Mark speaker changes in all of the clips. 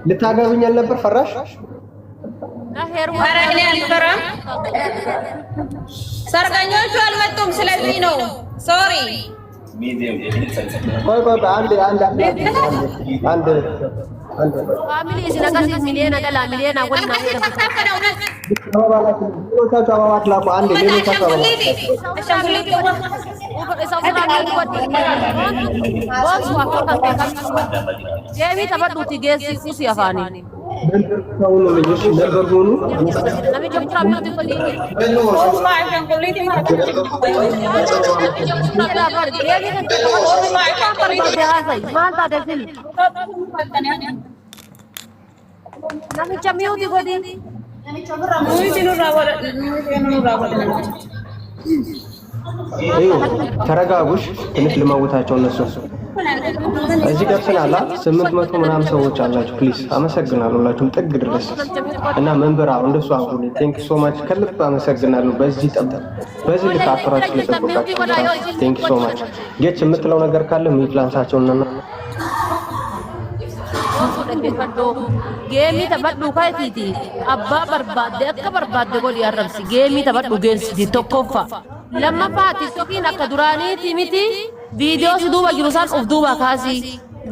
Speaker 1: ልታገቡኝ አልነበር ፈራሽ?
Speaker 2: አረኔ አልፈራም። ሰርገኞቹ አልመጡም። ስለዚህ ነው ሶሪ።
Speaker 1: ቆይ አንድ
Speaker 3: ፋሚሊ ሲነቀስ ሚሊዮን አደላ ሚሊዮን አወልና Dewi tapat duti gesi kusi afani. Nabi jom kami tu kali. Nabi camiu tu kali.
Speaker 1: ተረጋጉሽ ትንሽ ልማውታቸው እነሱ እዚህ ገብተናል 800 ምናምን ሰዎች አላችሁ ፕሊዝ አመሰግናለሁ ሁላችሁም ጥግ ድረስ እና መንበራው እንደሱ አሁን ቴንክ ሶ ማች ከልብ አመሰግናለሁ በዚህ በዚህ ልታፈራችሁ ለተቆጣጣችሁ ቴንክ ሶ ማች ጌች የምትለው ነገር ካለ ሚፕላንሳቸውና
Speaker 3: Gemi tabadhu kaititi abba barbadde akka barbadde gol yarrabsi gemi tabadhu geessi tokkoffa lamma faati TikTokin akka duraaniiti miti video si duuba jiru san of duuba kaasi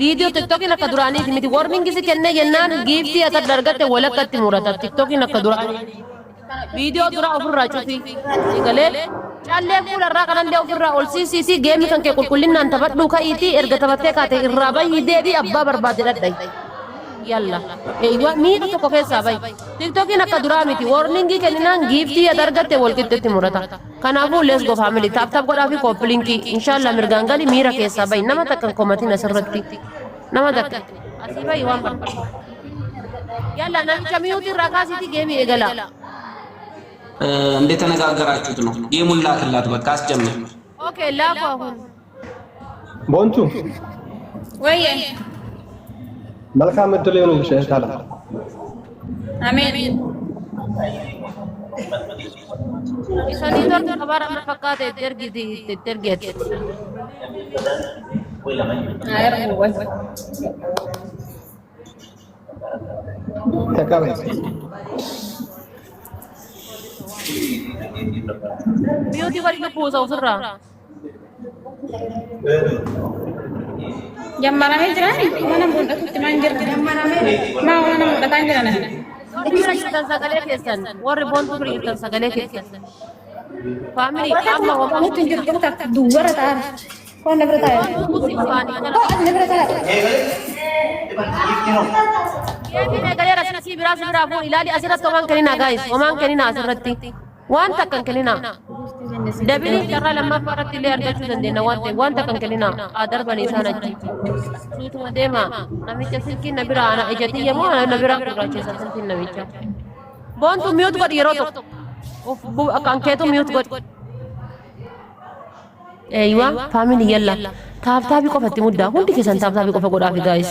Speaker 3: video TikTokin akka duraaniiti miti warning si kenne jennaan gifti akka dargatte walakkatti murata TikTokin akka duraaniiti video dura ofirraa cufi galee callee fuularraa kanallee ofirraa ol siisii gemi kan kee qulqullinnaan tabadhu kaiti erga tabattee kaate irraa bayyi deebii abbaa barbaadde dhadhay Yalla, mira tokko keessa bay. TikTokin akka duraa miti warningi kenninaan giftii adargatte walqixxetti murata. Kanaafuu let's go family tap godhaa fi kooppilinki inshallah mirgaan gali miira keessa bay nama takkan komatiin asirratti nama takka asii bay waan barbaadu. Yalla namicha miyuuti irraa kaasiiti geemii eegala.
Speaker 4: እንደተነጋገራችሁት ነው ጌሙን ላክላት በቃ አስጀምር።
Speaker 3: ኦኬ ላኩ አሁን
Speaker 1: ቦንቱ
Speaker 2: ወይ
Speaker 1: መልካም እድል ይሁንልሽ እህታለ
Speaker 2: አሜን
Speaker 3: ኢሳኒ ዶር ተባራ መፈካተ ተርጊት
Speaker 2: አይረው ወይ
Speaker 1: ተቀበል
Speaker 3: ቢዩቲ ወርቅ ፖዛው ስራ
Speaker 2: Jamana me jira mana bunda kutti manjir ma wana muda tangira na
Speaker 3: Kira kita sagale kesan warri bontu kira kita sagale kesan family amma wa
Speaker 2: kamu tunjur kita dua rata kau never tahu kau never tahu
Speaker 3: ya kita gaya rasa si biras birafu ilali asirat oman kelina guys oman kelina asirratti wan takkan kelina Dabili karena lama farat liar gacu dan dena wante kan kelina adar bani sana ci sutu dema nami casilkin nabira ana ejati yamu nabira kurace sasilkin nabicha bontu mute god yeroto of akan keto mute god eywa family yalla taabtaabi qofatti muddaa hundi keessan taabtaabi qofa godhaafi guys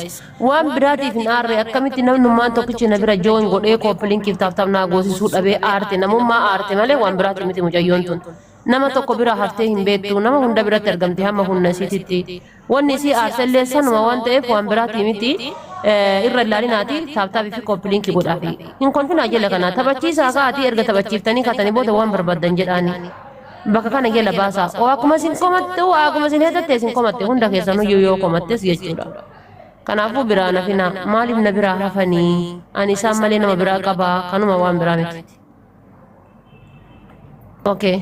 Speaker 3: waan biraatiif hin aarre akkamitti namnummaan tokkichi na bira join godhee kooppilinkiif taabtaab naa goosisuu dhabee aarte namummaa aarte malee waan biraati miti mucayyoon tun nama tokko bira haftee hin beektu nama hunda biratti argamte hamma humna isiititti wanni isii aarsellee sanuma waan ta'eef waan biraati miti irra ilaalinaati taabtaabii fi kooppilinki godhaafi hin konfinaa jala kana taphachiisaa ka'atii erga taphachiiftanii katanii booda waan barbaadan jedhaani Baka kana gela basa o akkuma sin komatte o akkuma sin hetatte sin komatte hunda keessanu yoo komattes jechuudha kanaafuu biraa nafina maaliif na biraa hafanii ani isaan malee nama biraa qaba kanuma waan biraa miti okay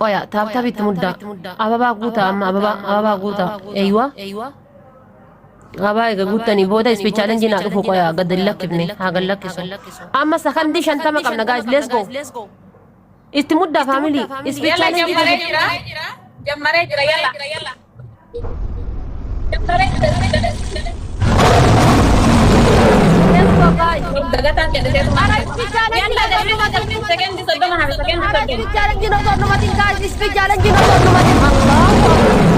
Speaker 3: qoya taabtaabitti mudda ababaa guuta amma ababaa guuta eywa abaa ega guutanii booda ispii chaalenjii naa dhufu qoya gadda lakkifne haa gallakkisu amma sakandii 50 qabna guys let's go Istimudda family
Speaker 2: Yalla jamare jira yalla jamare Yes go guys dagatan kede setu yalla dalbi second di sodo mahal second di
Speaker 3: challenge no sodo matin guys ispee challenge no sodo matin Allah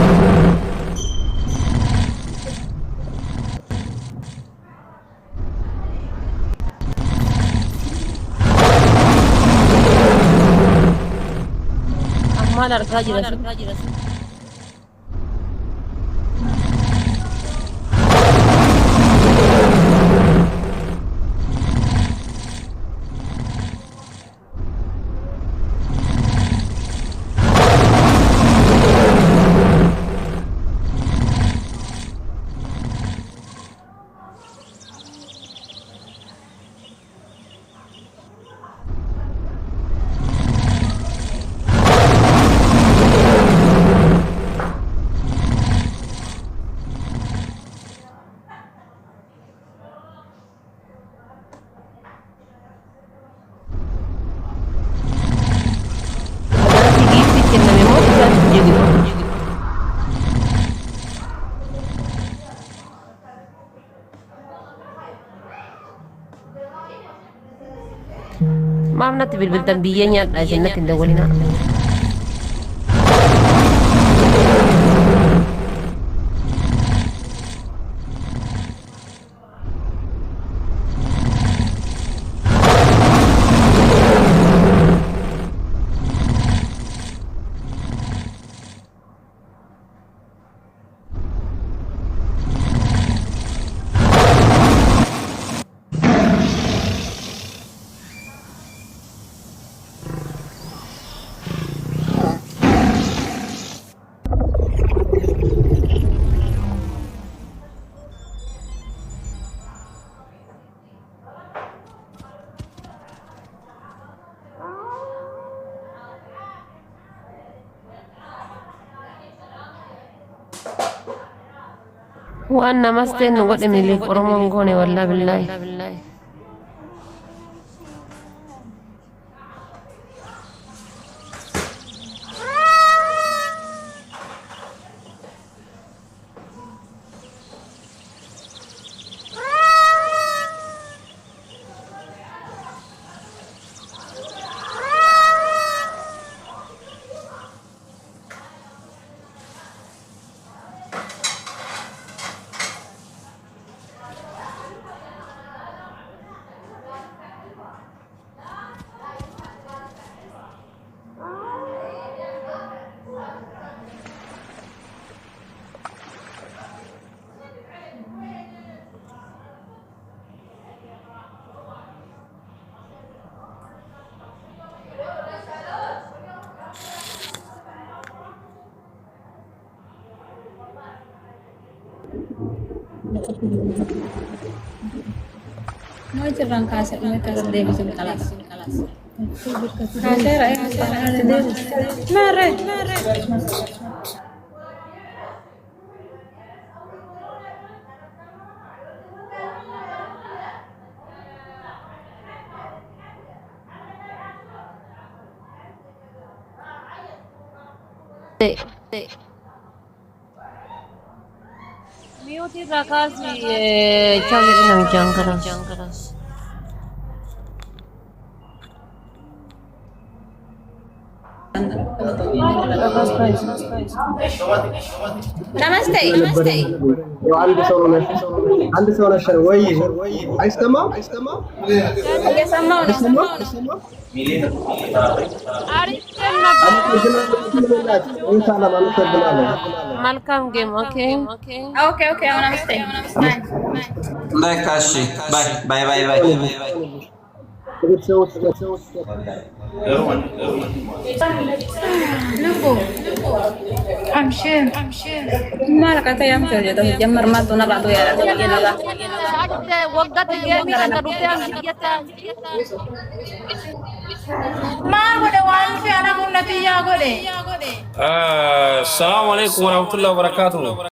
Speaker 3: Malar kaji rasu ما بنت بالبلدان بيني جنة دولنا وأنا مستن نقول من اللي قرمون قوني والله بالله
Speaker 2: ما يجران كاسر ما يكسر ديبي سب خلاص كاسر أي مرة
Speaker 3: ميوتي ركازي جاوي نام جانغراس
Speaker 2: نمستي
Speaker 1: عندي سؤال عشان وي عايز تمام
Speaker 2: يا سماونا
Speaker 3: مالكم جيم اوكي
Speaker 2: اوكي انا مستي
Speaker 4: باي كاشي باي
Speaker 2: امشي ما لك تيام في جمر ما دونا بعض يا
Speaker 3: وقت جيم انا
Speaker 2: ما بده وان في انا منتي يا غدي
Speaker 5: السلام عليكم ورحمة الله وبركاته